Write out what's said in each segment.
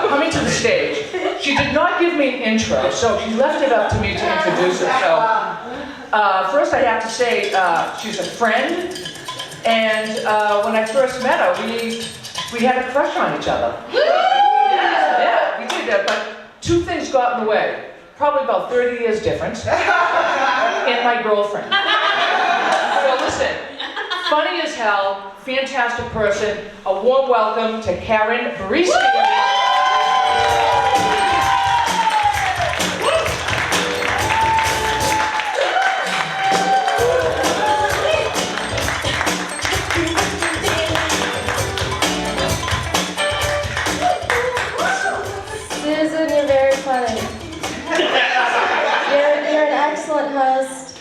coming to the stage. She did not give me an intro, so she left it up to me to introduce herself. First I have to say, she's a friend, and when I first met her, we had a crush on each other. Yeah, we did that, but two things got in the way. Probably about 30 years difference, and my girlfriend. So listen, funny as hell, fantastic person, a warm welcome to Kren. Susan, you're very funny. You're an excellent host.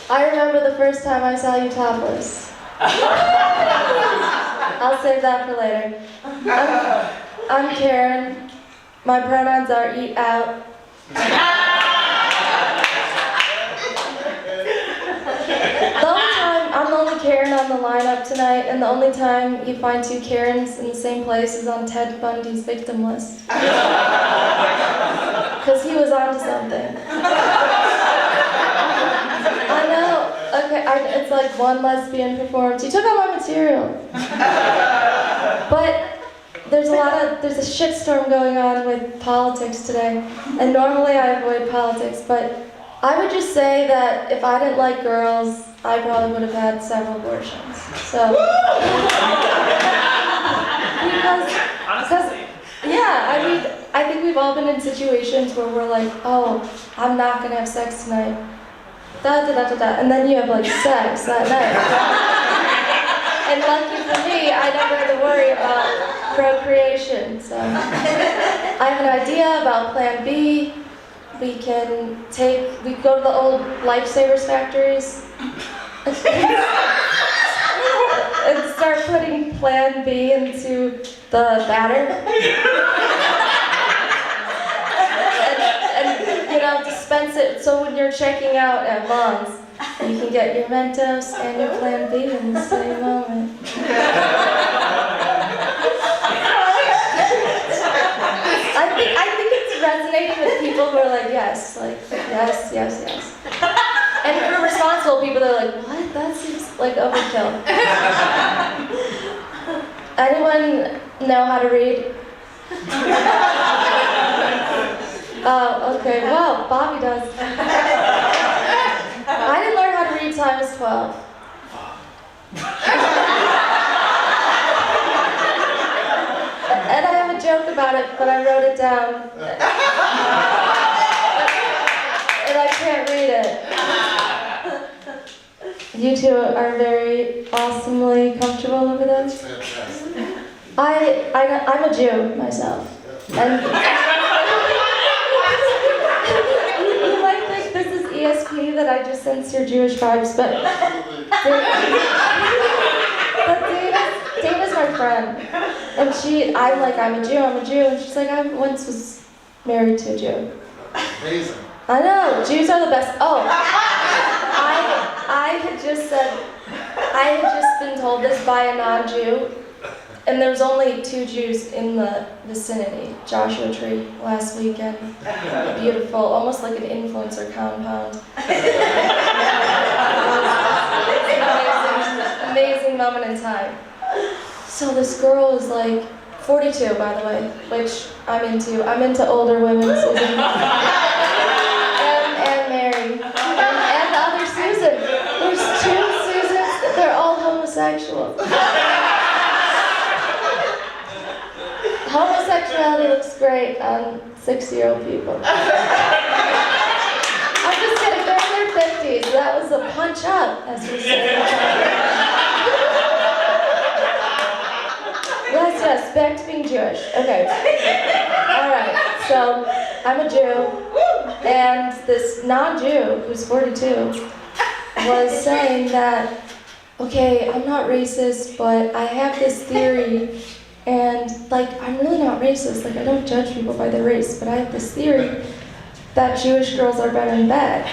I remember the first time I saw you topless. I'll save that for later. I'm Karen. My pronouns are eat out. I'm the only Karen on the lineup tonight, and the only time you find two Karens in the same place is on Ted Bundy's victim list. Because he was onto something. I know. Okay, it's like one lesbian performed. You took all my material. But there's a shitstorm going on with politics today. And normally I avoid politics, but I would just say that if I didn't like girls, I probably would have had several abortions. So, because yeah, I mean, I think we've all been in situations where we're like, oh, I'm not gonna have sex tonight. And then you have like sex that night. And lucky for me, I never had to worry about procreation. So I have an idea about Plan B. We go to the old lifesavers factories and start putting Plan B into the batter. and dispense it so when you're checking out at Vaughn's, you can get your Mentos and your Plan B in the same moment. I think it's resonating with people who are like, yes. And for responsible people, they're like, what? That seems like overkill. Anyone know how to read? Oh, okay. Wow, Bobby does. I didn't learn how to read till I was 12. And I have a joke about it, but I wrote it down. And I can't read it. You two are very awesomely comfortable over this. I'm a Jew myself. And you might think this is ESP, that I just sense your Jewish vibes, but Dana's my friend. And I'm a Jew, and she's like, I once was married to a Jew. Amazing. I know, Jews are the best. Oh, I had just been told this by a non-Jew, and there was only 2 Jews in the vicinity, Joshua Tree, last weekend. Beautiful, almost like an influencer compound. Amazing moment in time. So this girl is like 42, by the way, which I'm into. I'm into older women, Susan. and Mary. And the other Susan. There's 2 Susans, they're all homosexual. Homosexuality looks great on 60-year-old people. I'm just kidding, they're in their 50s. That was a punch up, as we say. Yes, back to being Jewish. Okay. Alright, so I'm a Jew, and this non-Jew, who's 42, was saying that, okay, I'm not racist, but I have this theory, and I'm really not racist, I don't judge people by their race, but I have this theory that Jewish girls are better in bed.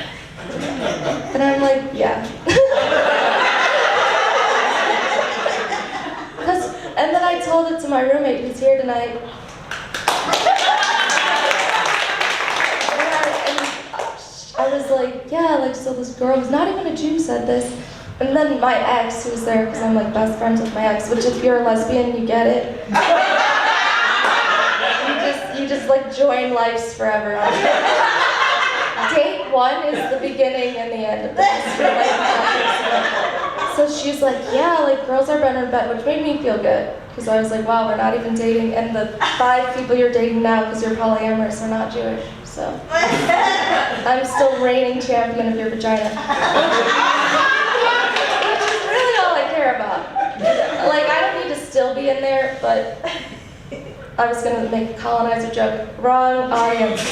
And I'm like, yeah. And then I told it to my roommate who's here tonight. I was like, yeah, like, so this girl who's not even a Jew said this. And then my ex, who was there, because I'm like best friends with my ex, which if you're a lesbian, you get it. You just like join lives forever. Date 1 is the beginning and the end of this relationship. So she's like, yeah, like girls are better in bed, which made me feel good. Because I was like, wow, we're not even dating, and the 5 people you're dating now, because you're polyamorous, are not Jewish. So I'm still reigning champion of your vagina. Which is really all I care about. Like, I don't need to still be in there, but I was gonna make a colonizer joke. Wrong audience.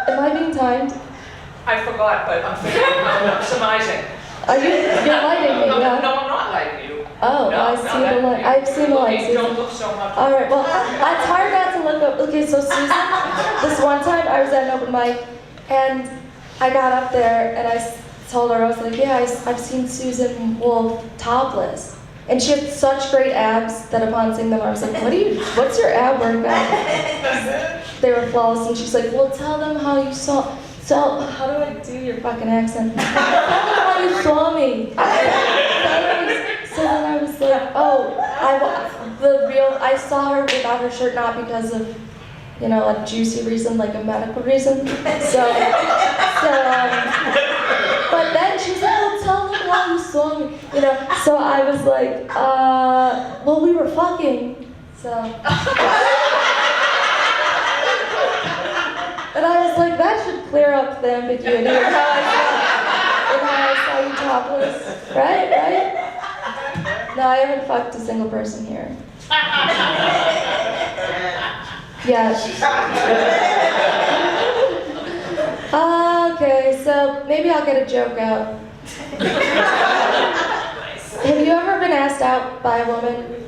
Am I being timed? I forgot, but I'm surmising. You're lighting me, No, yeah? no, I'm not lighting you. Oh, No, I no, see that- the light. I've seen the light, Don't Susan. look so much. All right, well, it's hard not to look up. Okay, so Susan, this one time I was at an open mic, and I got up there and I told her, I was like, yeah, I've seen Susan Wolf topless. And she had such great abs that upon seeing them, I was like, what's your ab workout? They were flawless, and she's like, well, tell them how you saw. So, how do I do your fucking accent? Tell them how you saw me. So then I was like, oh, I saw her without her shirt, not because of, you know, a juicy reason, like a medical reason. But then she was like, well, tell them how you saw me. You know, so I was like, well, we were fucking, so. And I was like, that should clear up the ambiguity of how I saw you topless. Right? No, I haven't fucked a single person here. Yes. Okay, so maybe I'll get a joke out. Have you ever been asked out by a woman?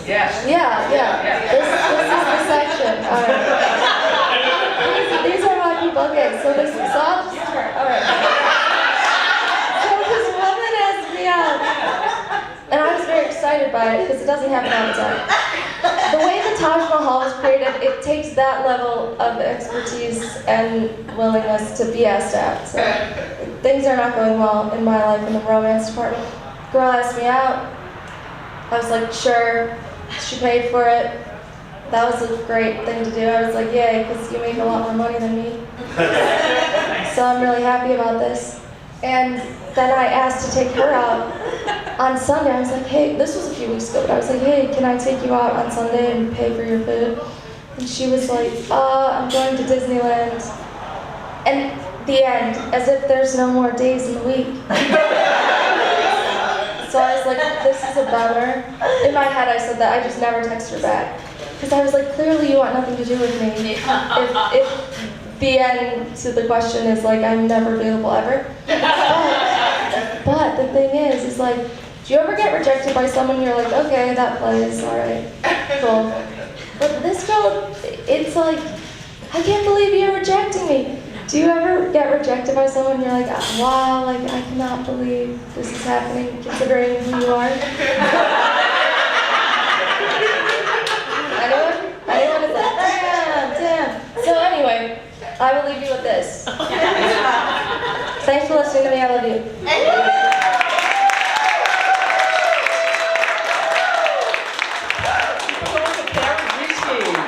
Yes. Yeah. This is the section. All right. These are my people. Okay, so I'll just start. All right. So this woman asked me out, and I was very excited by it because it doesn't happen all the time. The way the Taj Mahal was created, it takes that level of expertise and willingness to be asked out. So things are not going well in my life in the romance department. Girl asked me out. I was like, sure. She paid for it. That was a great thing to do. I was like, yay, because you make a lot more money than me. So I'm really happy about this. And then I asked to take her out on Sunday. I was like, hey, this was a few weeks ago, but I was like, hey, can I take you out on Sunday and pay for your food? And she was like, I'm going to Disneyland. And the end, as if there's no more days in the week. So I was like, this is a bummer. In my head, I said that. I just never text her back. Because I was like, clearly you want nothing to do with me. If the end to the question is like, I'm never available ever. But the thing is like, do you ever get rejected by someone you're like, okay, that plays, all right, cool. But this girl, it's like, I can't believe you're rejecting me. Do you ever get rejected by someone you're like, wow, like I cannot believe this is happening considering who you are? Anyone is like, damn. So anyway, I will leave you with this. Thanks for listening to me, I love you. We're going to Karen Risky.